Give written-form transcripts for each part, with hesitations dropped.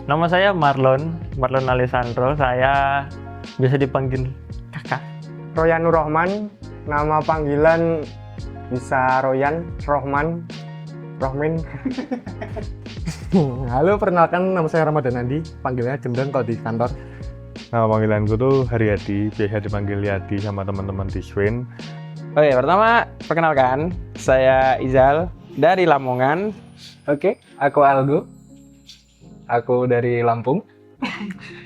Nama saya Marlon Alessandro. Saya bisa dipanggil kakak. Royan Nur Rohman, nama panggilan bisa Royan, Rohman, Rohmin. Halo, perkenalkan nama saya Ramadan Andi, panggilnya Gendeng kalau di kantor. Nama panggilanku tuh Haryadi, biasa dipanggil Yadi sama teman-teman di Swin. Oke, pertama perkenalkan, saya Izal dari Lamongan. Oke, aku Algo. Aku dari Lampung.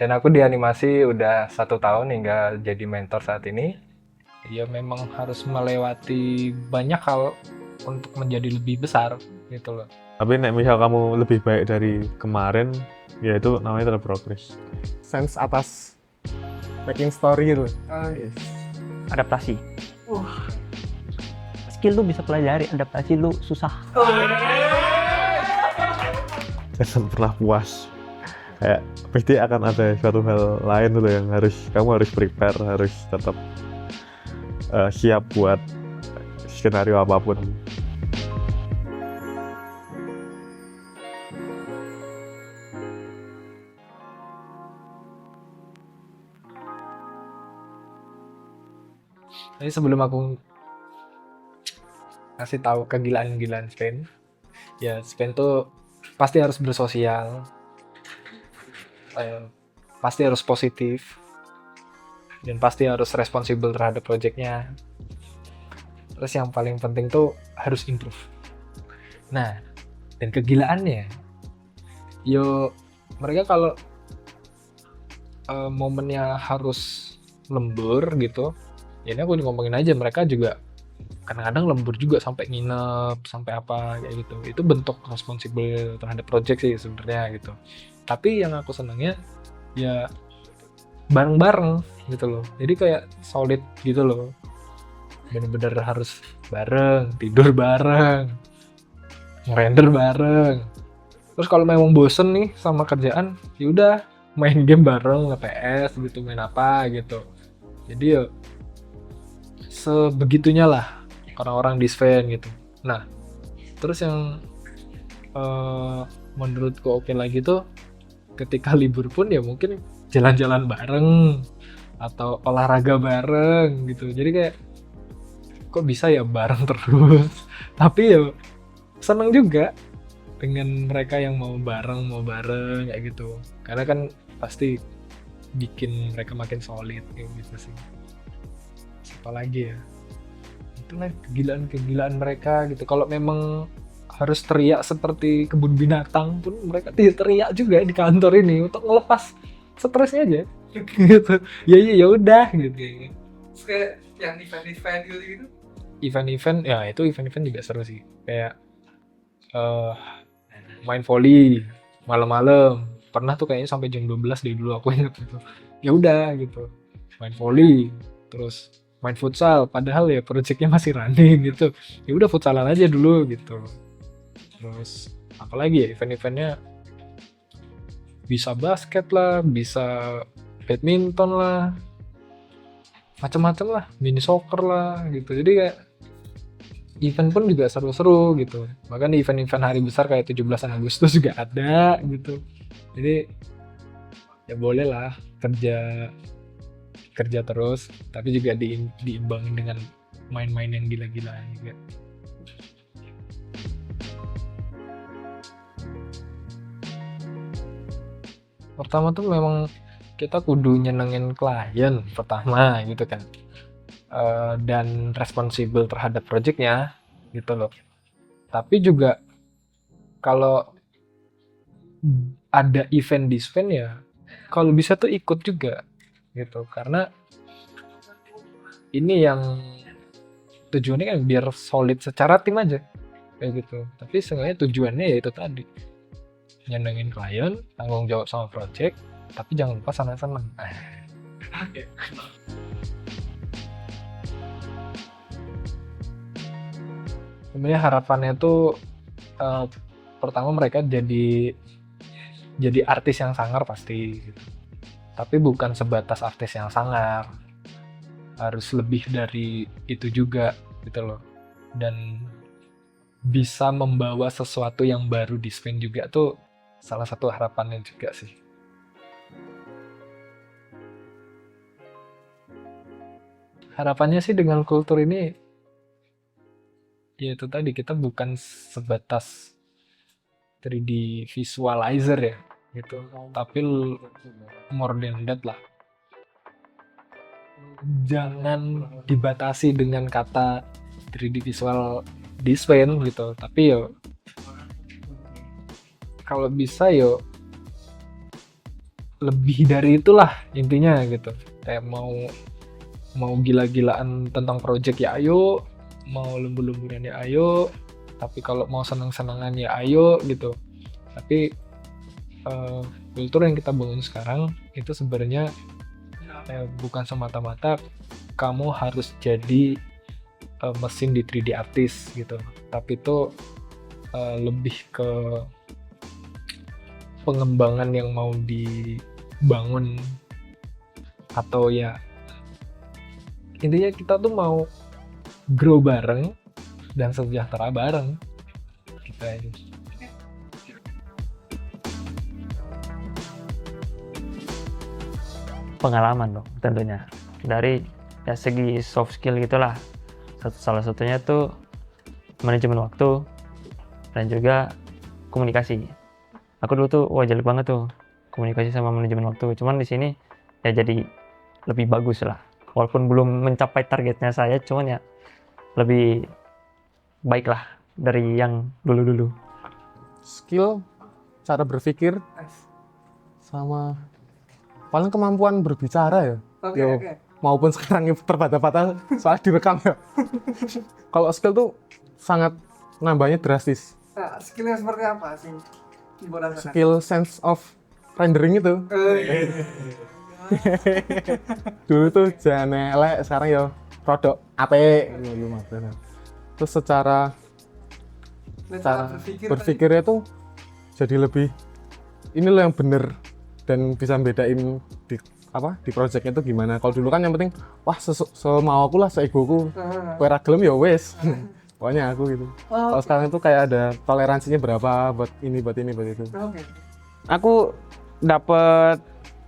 Dan aku di animasi udah 1 tahun hingga jadi mentor saat ini. Ya memang harus melewati banyak hal untuk menjadi lebih besar gitu loh. Tapi misal kamu lebih baik dari kemarin, ya itu namanya terprogres. Sense atas making story gitu. Adaptasi. Skill lu bisa pelajari, adaptasi lu susah. Jangan pernah puas. Kayak pasti akan ada suatu hal lain dulu yang kamu harus prepare, harus tetap siap buat skenario apapun. Jadi sebelum aku kasih tahu kegilaan-gilaan Sven, ya Sven tuh pasti harus bersosial, pasti harus positif, dan pasti harus responsibel terhadap proyeknya. Terus yang paling penting tuh harus improve. Nah, dan kegilaannya, mereka kalau momennya harus lembur gitu, ya ini aku ngomongin aja, mereka juga kadang-kadang lembur juga sampai nginep, sampai apa kayak gitu. Itu bentuk responsibel terhadap project sih sebenarnya gitu. Tapi yang aku senangnya ya bareng-bareng gitu loh. Jadi kayak solid gitu loh. Bener-bener harus bareng, tidur bareng, ngerender bareng. Terus kalau memang bosen nih sama kerjaan, ya udah main game bareng, nge-PS gitu, main apa gitu. Jadi ya sebegitunya lah orang-orang di Sven gitu. Nah, terus yang menurutku oke lagi tuh ketika libur pun ya mungkin jalan-jalan bareng atau olahraga bareng gitu. Jadi kayak kok bisa ya bareng terus. Tapi ya seneng juga dengan mereka yang mau bareng kayak gitu. Karena kan pasti bikin mereka makin solid kayak gitu sih. Apa lagi ya? Itulah kegilaan mereka gitu. Kalau memang harus teriak seperti kebun binatang pun mereka teriak juga di kantor ini untuk ngelepas stresnya aja gitu. Ya udah gitu. Kayak yang event-event gitu. Event-event ya, itu event-event juga seru sih. Kayak main volley malam-malam. Pernah tuh kayaknya sampai jam 12 dari dulu aku ingat gitu. Ya udah gitu. Main volley, terus main futsal, padahal ya projectnya masih running gitu. Ya udah futsalan aja dulu gitu. Terus apalagi ya event-eventnya, bisa basket lah, bisa badminton lah, macam-macam lah, mini soccer lah gitu. Jadi kayak event pun juga seru-seru gitu. Bahkan di event-event hari besar kayak 17 Agustus juga ada gitu. Jadi ya boleh lah kerja terus, tapi juga diimbangin dengan main-main yang gila-gilaan juga. Pertama tuh memang kita kudu nyenengin klien pertama gitu kan, dan responsibel terhadap projectnya gitu loh. Tapi juga kalau ada event di Sven ya kalau bisa tuh ikut juga gitu, karena ini yang tujuannya kan biar solid secara tim aja kayak gitu. Tapi sebenarnya tujuannya ya itu tadi, nyenengin klien, tanggung jawab sama project, tapi jangan lupa senang-senang. Sebenarnya harapannya tuh pertama mereka jadi artis yang sangar pasti gitu. Tapi bukan sebatas artis yang sangar, harus lebih dari itu juga gitu loh. Dan bisa membawa sesuatu yang baru di Sven juga tuh salah satu harapannya juga sih. Harapannya sih dengan kultur ini, ya itu tadi, kita bukan sebatas 3D visualizer ya gitu, tapi more than that lah. Jangan dibatasi dengan kata 3D visual design gitu, tapi yo kalau bisa yo lebih dari itulah intinya gitu. Kayak mau gila-gilaan tentang project ya ayo, mau lembur-lemburan ya ayo, tapi kalau mau senang-senangan ya ayo gitu. Tapi kultur yang kita bangun sekarang itu sebenarnya bukan semata-mata kamu harus jadi mesin di 3D artist gitu, tapi itu lebih ke pengembangan yang mau dibangun, atau ya intinya kita tuh mau grow bareng dan sejahtera bareng gitu aja. Pengalaman dong tentunya, dari ya segi soft skill gitulah. Salah satunya tuh manajemen waktu dan juga komunikasi. Aku dulu tuh jelek banget tuh komunikasi sama manajemen waktu, cuman di sini ya jadi lebih bagus lah, walaupun belum mencapai targetnya saya, cuman ya lebih baik lah dari yang dulu-dulu. Skill, cara berpikir, sama paling kemampuan berbicara ya. Oke, Yo, oke. maupun sekarang ini terbata-bata soalnya direkam ya. Kalau skill tuh sangat nambahnya drastis. Nah, skillnya seperti apa sih? Ibu rasakan. Skill sense of rendering itu. Dulu tuh jangan elek, sekarang ya produk apik gitu maksudnya. Terus secara cara berpikirnya tuh jadi lebih ini loh yang bener dan bisa bedain di projectnya itu gimana. Kalau dulu kan yang penting wah semau aku lah, seegoku, kowe ra gelem ya wis. Pokoknya aku gitu. Kalau sekarang itu kayak ada toleransinya berapa buat ini, buat ini, buat itu. Oke. Aku dapet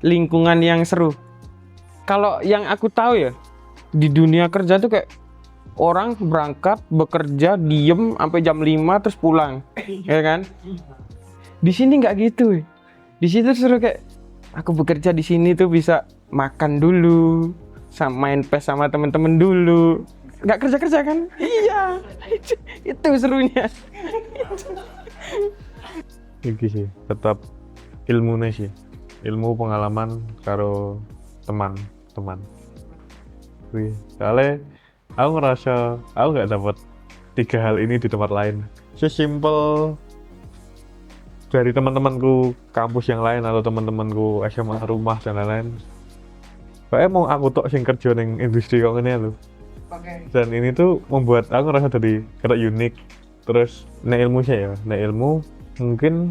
lingkungan yang seru. Kalau yang aku tahu ya, di dunia kerja tuh kayak orang berangkat bekerja diem sampai jam 5 terus pulang, ya kan? Di sini nggak gitu. Di situ seru, kayak aku bekerja di sini tuh bisa makan dulu, main PES sama temen-temen dulu. Nggak kerja-kerja kan? Iya, itu serunya. Iki sih tetap ilmunya sih, ilmu pengalaman karo teman. Wih, soalnya aku ngerasa aku nggak dapat 3 hal ini di tempat lain. Sesimpel dari teman-temanku kampus yang lain atau teman-temanku SMA rumah dan lain-lain. Kayak mau aku tok sing kerja ning industri kok ngene lho. Oke. Dan ini tuh membuat aku ngerasa jadi kayak unik. Terus ilmu saya ya, ilmu mungkin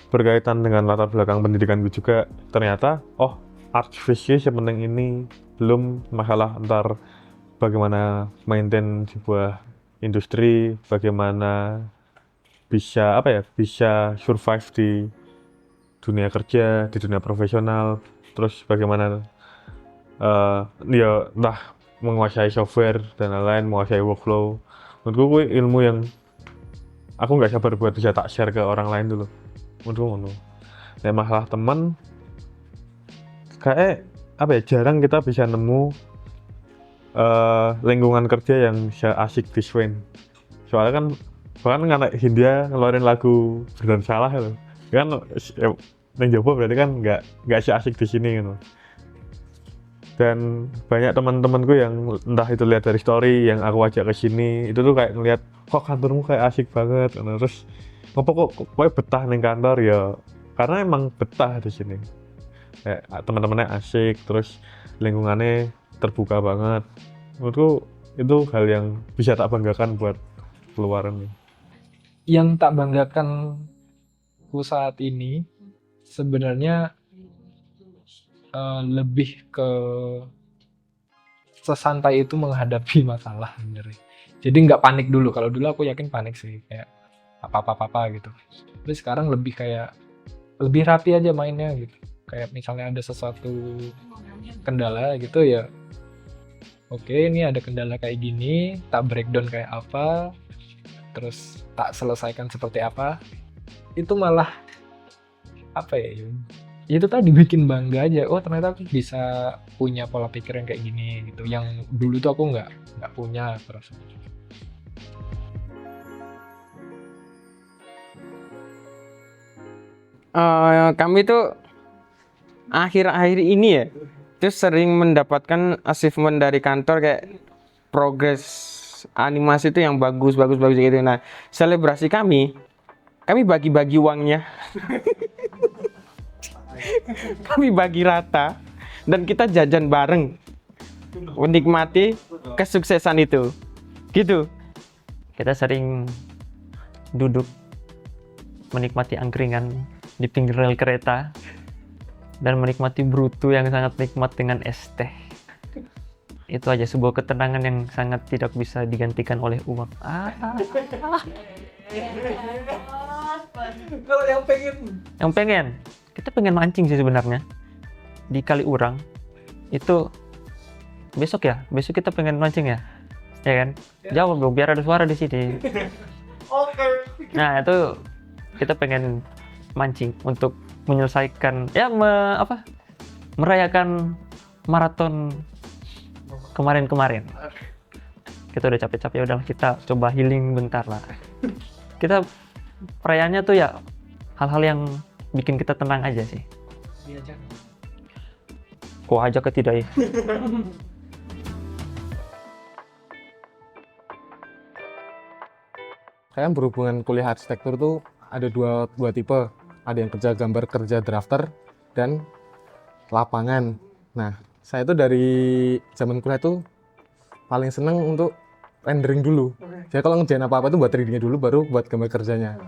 berkaitan dengan latar belakang pendidikanku juga. Ternyata art visual sepenting ini, belum masalah ntar bagaimana maintain sebuah industri, bagaimana bisa bisa survive di dunia kerja, di dunia profesional, terus bagaimana ya entah menguasai software dan lain-lain, menguasai workflow. Menurutku itu ilmu yang aku nggak sabar buat bisa tak share ke orang lain dulu. Menurutku ngono. Nah, masalah teman kayak jarang kita bisa nemu lingkungan kerja yang bisa asik di Swain. Soalnya kan bahkan anak Hindia ngeluarin lagu Benar Salah gitu. Kan yang Jawa berarti kan nggak asik di sini gitu. Dan banyak teman-temanku yang entah itu lihat dari story yang aku ajak ke sini, itu tuh kayak ngelihat kok kantormu kayak asik banget. Nah, terus kok betah nih kantor ya, karena emang betah di sini. Kayak teman-temannya asik, terus lingkungannya terbuka banget. Menurutku itu hal yang bisa tak banggakan buat keluaran. Yang tak banggakan saat ini sebenarnya lebih ke sesantai itu menghadapi masalah sebenarnya. Jadi nggak panik dulu. Kalau dulu aku yakin panik sih, kayak apa gitu. Tapi sekarang lebih kayak lebih rapi aja mainnya gitu. Kayak misalnya ada sesuatu kendala gitu ya. Oke, ini ada kendala kayak gini, tak breakdown kayak apa, terus tak selesaikan seperti apa. Itu malah apa ya? Itu tadi bikin bangga aja. Oh, ternyata aku bisa punya pola pikir yang kayak gini gitu. Yang dulu tuh aku nggak punya terus. Kami tuh akhir-akhir ini ya, terus sering mendapatkan achievement dari kantor kayak progres animasi itu yang bagus gitu. Nah, selebrasi kami bagi-bagi uangnya. Kami bagi rata dan kita jajan bareng menikmati kesuksesan itu. Gitu. Kita sering duduk menikmati angkringan di pinggir rel kereta dan menikmati brutu yang sangat nikmat dengan es teh. Itu aja sebuah ketenangan yang sangat tidak bisa digantikan oleh uang. Kalau yang pengen Kita pengen mancing sih sebenarnya di Kaliurang. Itu besok kita pengen mancing ya kan? Jawab dong biar ada suara di sini. Oke. Nah itu kita pengen mancing untuk menyelesaikan merayakan maraton kemarin. Kita udah capek-capek, udahlah kita coba healing bentar lah. Kita perayaannya tuh ya hal-hal yang bikin kita tenang aja sih. Diajak. Kok aja ke tidak ya? Kayak berhubungan kuliah arsitektur tuh ada dua tipe. Ada yang kerja gambar, kerja drafter, dan lapangan. Nah, saya tuh dari zaman kuliah tuh paling seneng untuk rendering dulu. Jadi kalau ngerjain apa-apa tuh buat 3D-nya dulu, baru buat gambar kerjanya.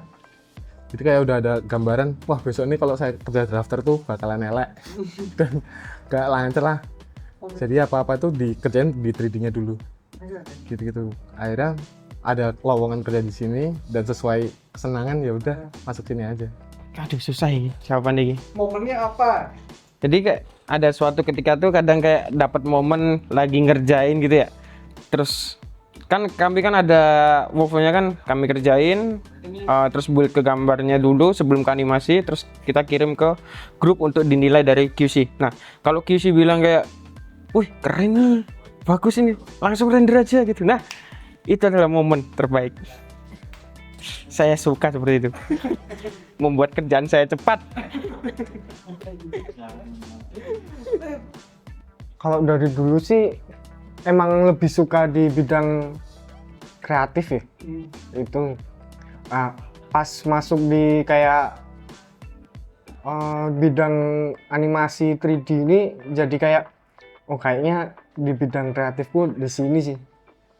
Jadi kayak udah ada gambaran, wah besok ini kalau saya kerja drafter tuh bakalan elek dan gak lancar lah. Jadi apa-apa tuh dikerjain di 3D-nya dulu. Gitu-gitu. Akhirnya ada lowongan kerja di sini dan sesuai kesenangan ya udah masuk sini aja. Aduh susah ini jawaban ini. Momennya apa? Jadi kayak ada suatu ketika tuh kadang kayak dapat momen lagi ngerjain gitu ya. Terus kan kami kan ada workflow-nya kan kami kerjain, terus build ke gambarnya dulu sebelum ke animasi, terus kita kirim ke grup untuk dinilai dari QC. Nah kalau QC bilang kayak, wih keren nih, bagus ini, langsung render aja gitu. Nah itu adalah momen terbaik. Saya suka seperti itu. Membuat kerjaan saya cepat. Kalau dari dulu sih emang lebih suka di bidang kreatif ya. Itu pas masuk di kayak bidang animasi 3D ini jadi kayak oh kayaknya di bidang kreatifku di sini sih.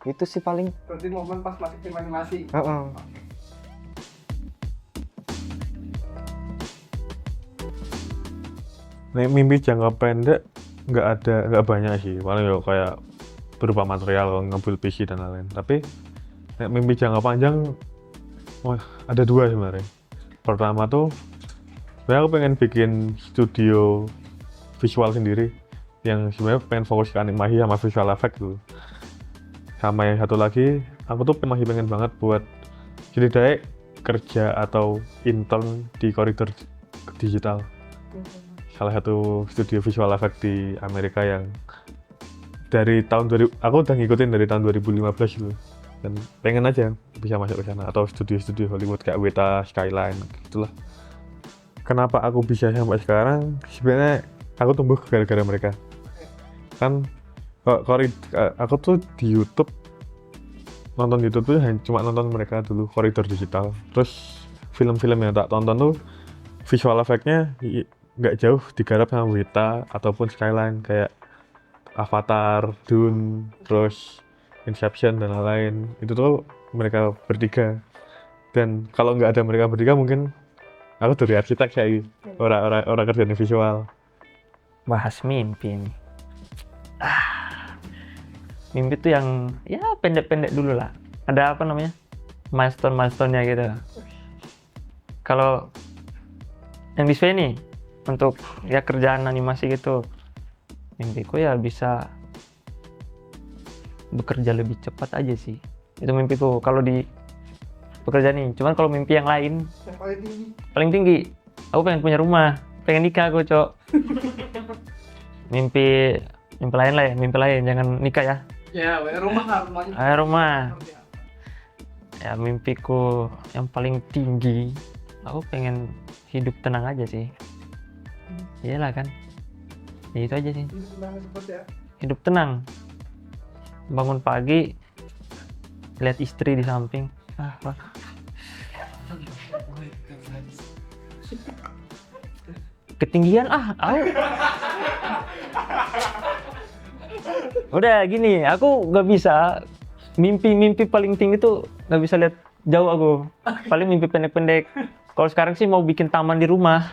Itu sih paling. Berarti momen pas masuk tim animasi. Nih, mimpi jangka pendek nggak banyak sih, paling ya kayak berupa material, nge-build PC dan lain-lain. Tapi mimpi jangka panjang, ada dua sebenarnya. Pertama tuh, sebenarnya aku pengen bikin studio visual sendiri, yang sebenarnya pengen fokus ke animasi sama visual effect dulu. Sama yang satu lagi, aku tuh masih pengen banget buat jadi kerja atau intern di koridor digital. Salah satu studio visual effect di Amerika yang dari tahun 2000, aku udah ngikutin dari tahun 2015 gitu. Dan pengen aja bisa masuk ke sana, atau studio-studio Hollywood kayak Weta, Skyline, gitulah. Kenapa aku bisa sampai sekarang? Sebenarnya aku tumbuh gara-gara mereka. Kan aku tuh di YouTube, nonton YouTube tuh cuma nonton mereka dulu, koridor digital. Terus film-film yang tak tonton tuh visual effect-nya nggak jauh digarap sama Weta ataupun Skyline, kayak Avatar, Dune, terus Inception dan lain-lain. Itu tuh mereka bertiga. Dan kalau nggak ada mereka bertiga mungkin aku dari arsitek kayak orang kerja di visual. Bahas mimpi nih. Mimpi tuh yang ya pendek-pendek dulu lah. Ada apa namanya? Milestone-nya gitu. Kalau yang disuai nih untuk ya kerjaan animasi gitu, mimpiku ya bisa bekerja lebih cepat aja sih. Itu mimpiku kalau di pekerjaan nih. Cuman kalau mimpi yang lain Yang paling tinggi. paling tinggi, aku pengen punya rumah, pengen nikah aku, Cok. mimpi lain lah ya, mimpi lain, jangan nikah ya. Ya, rumah nggak rumahnya. Rumah. Ya mimpiku yang paling tinggi, aku pengen hidup tenang aja sih. Iyalah kan, ya itu aja sih, Ini sebenarnya seperti ya. hidup tenang. Bangun pagi lihat istri di samping, wah. Ketinggian aku. Udah gini, aku nggak bisa mimpi paling tinggi tuh, nggak bisa lihat jauh aku, paling mimpi pendek-pendek. Kalau sekarang sih mau bikin taman di rumah.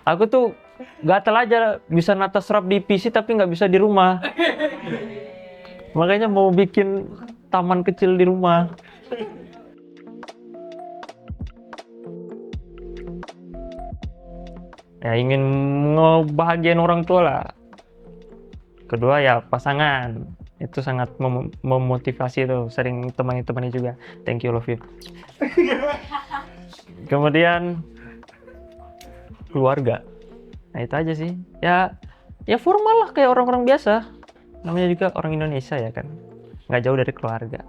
Aku tuh gatel aja bisa nata serap di PC tapi nggak bisa di rumah. Makanya mau bikin taman kecil di rumah. Ya ingin ngebahagiain orang tua lah. Kedua ya pasangan. Itu sangat memotivasi tuh, sering temani juga. Thank you, love you. Kemudian keluarga. Nah itu aja sih. Ya formal lah kayak orang-orang biasa. Namanya juga orang Indonesia ya kan. Nggak jauh dari keluarga.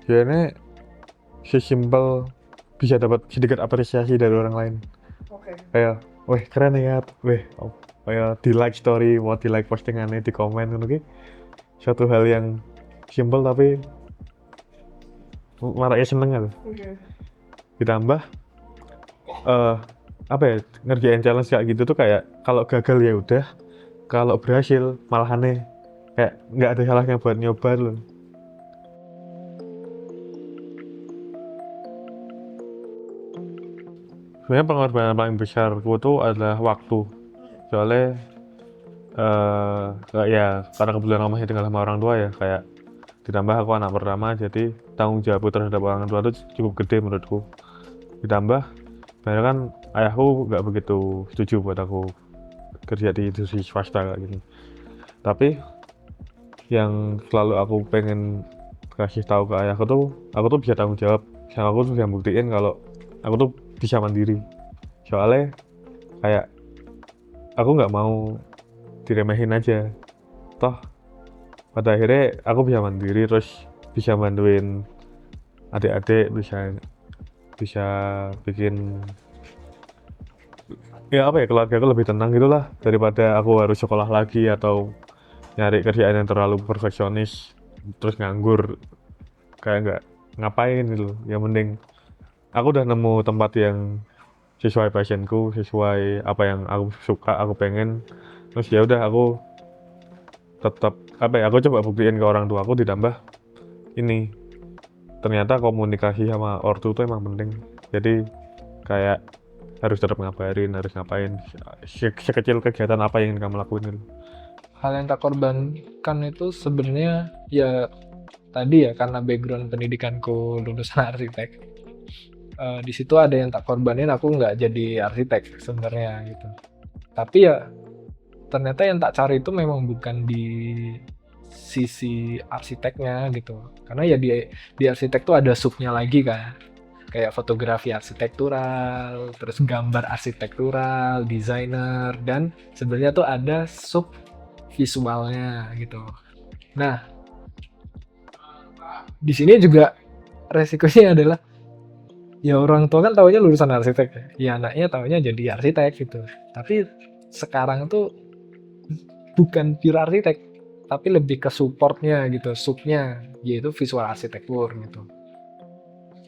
Ya ini sesimpel bisa dapat sedikit apresiasi dari orang lain. Oke. Kayak, weh keren ya, weh kayak di like story, mau di like postingannya, di komen gitu. Suatu hal yang simple tapi maraknya seneng gitu. Oke. Ditambah apa ya, ngerjain challenge kayak gitu tuh kayak kalau gagal ya udah, kalau berhasil malah aneh, kayak nggak ada salahnya buat nyoba loh. Sebenarnya pengorbanan paling besarku tuh adalah waktu. Soalnya ya karena kebetulan aku masih tinggal sama orang tua ya, kayak ditambah aku anak pertama, jadi tanggung jawab terhadap orang tua itu cukup gede menurutku. Ditambah sebenarnya kan ayahku nggak begitu setuju buat aku kerja di industri swasta kayak gini. Tapi yang selalu aku pengen kasih tahu ke ayahku tuh, aku tuh bisa tanggung jawab. Sama aku tuh bisa buktiin kalau aku tuh bisa mandiri. Soalnya kayak aku nggak mau diremehin aja. Toh pada akhirnya aku bisa mandiri, terus bisa bantuin adik-adik, bisa bikin ya apa ya, keluarga aku lebih tenang gitulah, daripada aku harus sekolah lagi atau nyari kerjaan yang terlalu perfeksionis terus nganggur kayak nggak ngapain gitu. Yang penting aku udah nemu tempat yang sesuai passionku, sesuai apa yang aku suka, aku pengen. Terus ya udah aku tetap apa ya, aku coba buktiin ke orang tua aku. Ditambah ini ternyata komunikasi sama ortu itu emang penting. Jadi kayak harus tetap ngabarin, harus ngapain, sekecil kegiatan apa yang ingin kamu lakuin. Hal yang tak korbankan itu sebenarnya ya tadi ya, karena background pendidikanku lulusan arsitek. Di situ ada yang tak korbanin, aku nggak jadi arsitek sebenarnya gitu. Tapi ya ternyata yang tak cari itu memang bukan di sisi arsiteknya gitu. Karena ya di arsitek tuh ada subnya lagi kan. Kayak fotografi arsitektural, terus gambar arsitektural, desainer, dan sebenarnya tuh ada sub visualnya gitu. Nah, di sini juga resikonya adalah ya orang tua kan taunya lulusan arsitek ya, anaknya taunya jadi arsitek gitu. Tapi sekarang tuh bukan pure arsitek, tapi lebih ke supportnya gitu, subnya, yaitu visual arsitektur gitu.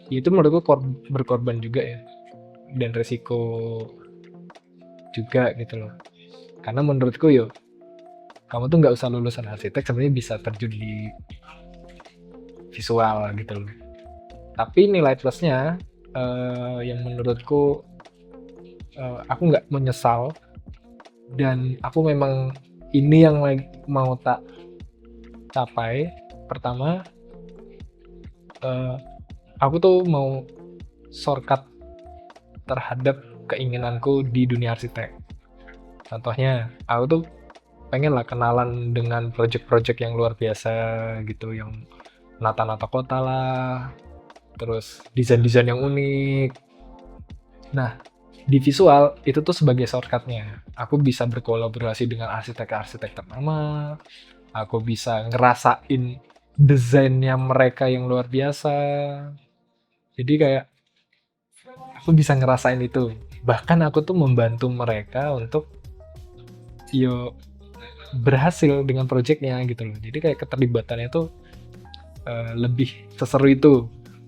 Itu menurutku berkorban juga ya, dan resiko juga gitu loh. Karena menurutku yo, kamu tuh nggak usah lulusan arsitek, sebenarnya bisa terjun di visual gitu loh. Tapi nilai plusnya yang menurutku aku nggak menyesal, dan aku memang ini yang mau tak capai. Pertama, aku tuh mau shortcut terhadap keinginanku di dunia arsitek. Contohnya, aku tuh pengen lah kenalan dengan project-project yang luar biasa gitu, yang nata-nata kota lah, terus desain-desain yang unik. Nah, di visual itu tuh sebagai shortcutnya. Aku bisa berkolaborasi dengan arsitek-arsitek ternama, aku bisa ngerasain desainnya mereka yang luar biasa. Jadi kayak aku bisa ngerasain itu. Bahkan aku tuh membantu mereka untuk berhasil dengan proyeknya gitu loh. Jadi kayak keterlibatannya tuh lebih seseru itu.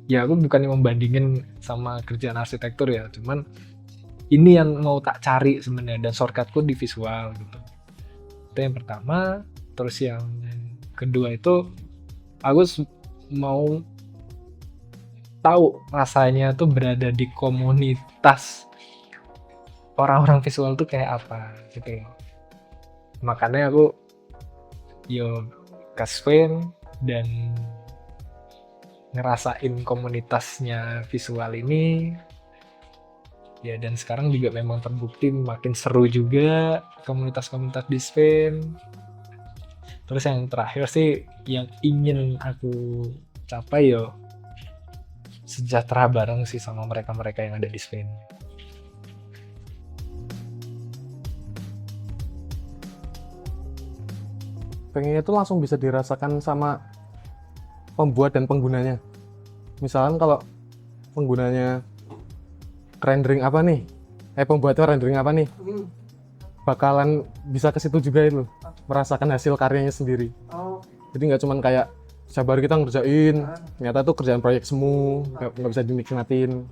Ya aku bukannya membandingin sama kerjaan arsitektur ya, cuman ini yang mau tak cari sebenarnya, dan shortcutku di visual gitu. Itu yang pertama. Terus yang kedua itu aku mau tahu rasanya tuh berada di komunitas orang-orang visual tuh kayak apa gitu loh. Makanya aku ke Spain dan ngerasain komunitasnya visual ini ya, dan sekarang juga memang terbukti makin seru juga komunitas-komunitas di Spain. Terus yang terakhir sih yang ingin aku capai sejahtera bareng sih sama mereka-mereka yang ada di Spain. Pengennya itu langsung bisa dirasakan sama pembuat dan penggunanya. Misalkan kalau penggunanya rendering apa nih, pembuatnya rendering apa nih, bakalan bisa ke situ juga itu, merasakan hasil karyanya sendiri. Jadi nggak cuman kayak sabar kita ngerjain, ternyata tuh kerjaan proyek semu, nggak bisa dinikmatin.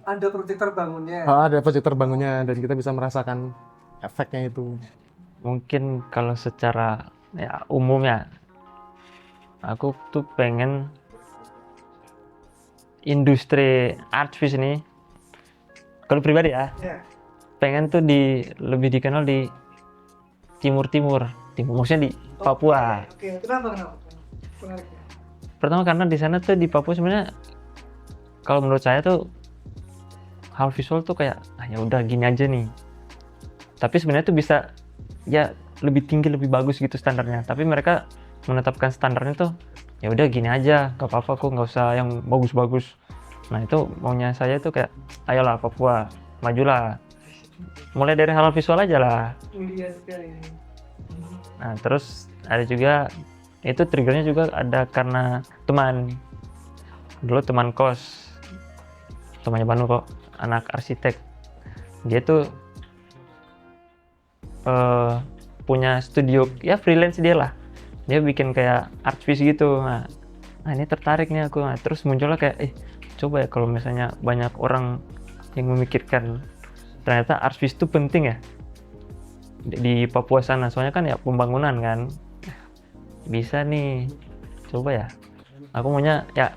Ada proyek terbangunnya. Ada proyek terbangunnya dan kita bisa merasakan efeknya itu. Mungkin kalau secara umumnya, aku tuh pengen industri artvis ini, kalau pribadi ya, pengen tuh lebih dikenal di timur, maksudnya di Papua. Oke. Kenapa? Menarik ya. Pertama karena di sana tuh di Papua sebenarnya kalau menurut saya tuh hal visual tuh kayak ya udah gini aja nih. Tapi sebenarnya tuh bisa ya lebih tinggi, lebih bagus gitu standarnya. Tapi mereka menetapkan standarnya tuh ya udah gini aja, gak apa-apa kok, nggak usah yang bagus-bagus. Nah itu maunya saya tuh kayak ayolah Papua, majulah. Mulai dari hal visual aja lah. Mulia sekali. Nah terus ada juga, itu triggernya juga ada karena dulu teman kos, temannya Banu kok, anak arsitek. Dia tuh punya studio, ya freelance dia lah. Dia bikin kayak artvis gitu. Nah ini tertarik nih aku. Nah, terus munculnya kayak coba ya kalau misalnya banyak orang yang memikirkan ternyata artvis itu penting ya di Papua sana, soalnya kan ya pembangunan kan, bisa nih coba ya. Aku maunya ya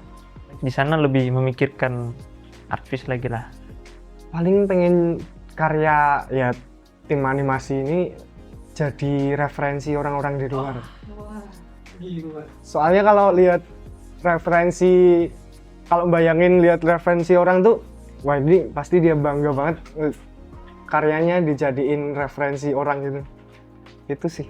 di sana lebih memikirkan artvis lagi lah. Paling pengen karya ya tim animasi ini jadi referensi orang-orang di luar. Gila. Soalnya kalau lihat referensi, kalau bayangin lihat referensi orang tuh, wah ini pasti dia bangga banget karyanya dijadiin referensi orang gitu. Itu sih.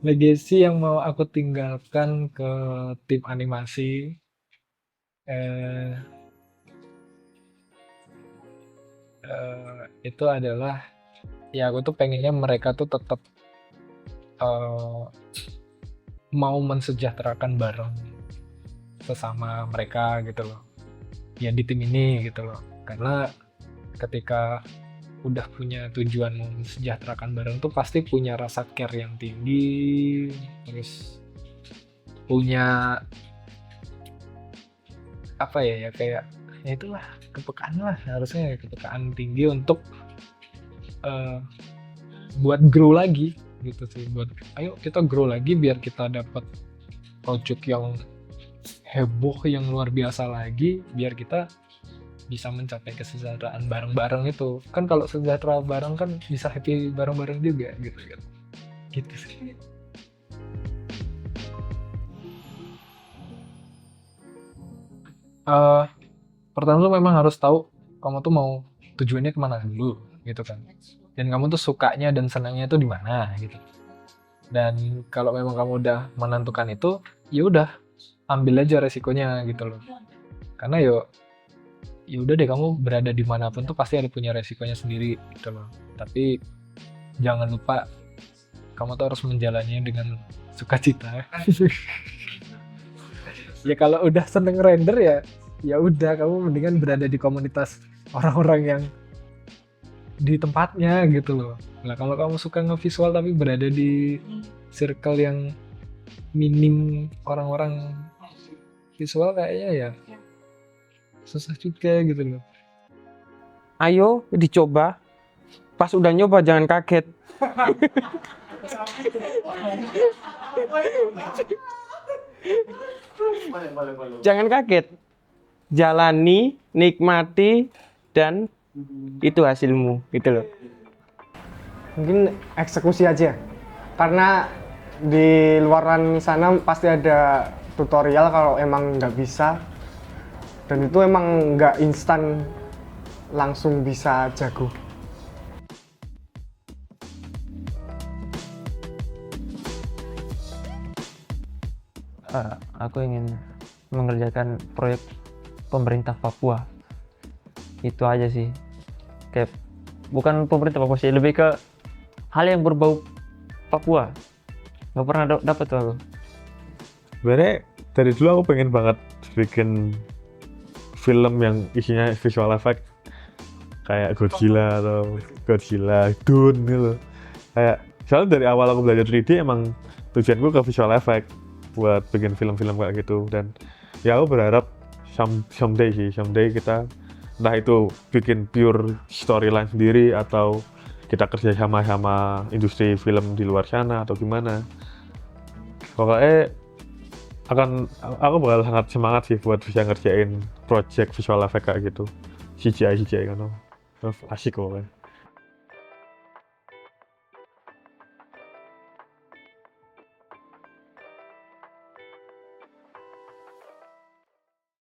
Legacy yang mau aku tinggalkan ke tim animasi itu adalah ya aku tuh pengennya mereka tuh tetap mau mensejahterakan bareng sesama mereka gitu loh ya di tim ini gitu loh, karena ketika udah punya tujuan mensejahterakan bareng tuh pasti punya rasa care yang tinggi, terus punya apa ya kayak ya itulah kepekaan lah, harusnya kepekaan tinggi untuk buat grow lagi gitu sih, buat ayo kita grow lagi biar kita dapat project yang heboh yang luar biasa lagi, biar kita bisa mencapai kesejahteraan bareng-bareng itu kan. Kalau sejahtera bareng kan bisa happy bareng-bareng juga gitu sih. pertama tuh memang harus tahu kamu tuh mau tujuannya kemana dulu gitu kan, dan kamu tuh sukanya dan senangnya tuh di mana gitu. Dan kalau memang kamu udah menentukan itu, ya udah ambil aja resikonya gitu loh, karena ya udah deh, kamu berada dimanapun tuh pasti ada punya resikonya sendiri gitu loh. Tapi jangan lupa kamu tuh harus menjalaninya dengan sukacita. Ya kalau udah seneng render ya udah, kamu mendingan berada di komunitas orang-orang yang di tempatnya gitu loh. Nah kalau kamu suka ngevisual tapi berada di circle yang minim orang-orang visual, kayaknya ya susah juga gitu loh. Ayo dicoba. Pas udah nyoba jangan kaget. Jangan kaget. Jalani, nikmati, dan itu hasilmu gitu loh. Mungkin eksekusi aja, karena di luaran sana pasti ada tutorial kalau emang nggak bisa, dan itu emang nggak instan langsung bisa jago. Aku ingin mengerjakan proyek pemerintah Papua. Itu aja sih. Kayak bukan pemerintah Papua sih, lebih ke hal yang berbau Papua. Gak pernah dapat tuh aku. Sebenarnya dari dulu aku pengen banget bikin film yang isinya visual effect kayak Godzilla atau Godzilla, Dune gitu. Kayak soalnya dari awal aku belajar 3D emang tujuanku ke visual effect buat bikin film-film kayak gitu. Dan ya aku berharap someday kita entah itu bikin pure storyline sendiri atau kita kerja sama industri film di luar sana atau gimana. Pokoknya aku bakal sangat semangat sih buat bisa ngerjain project visual effect kayak gitu, CGI kan, asik kok.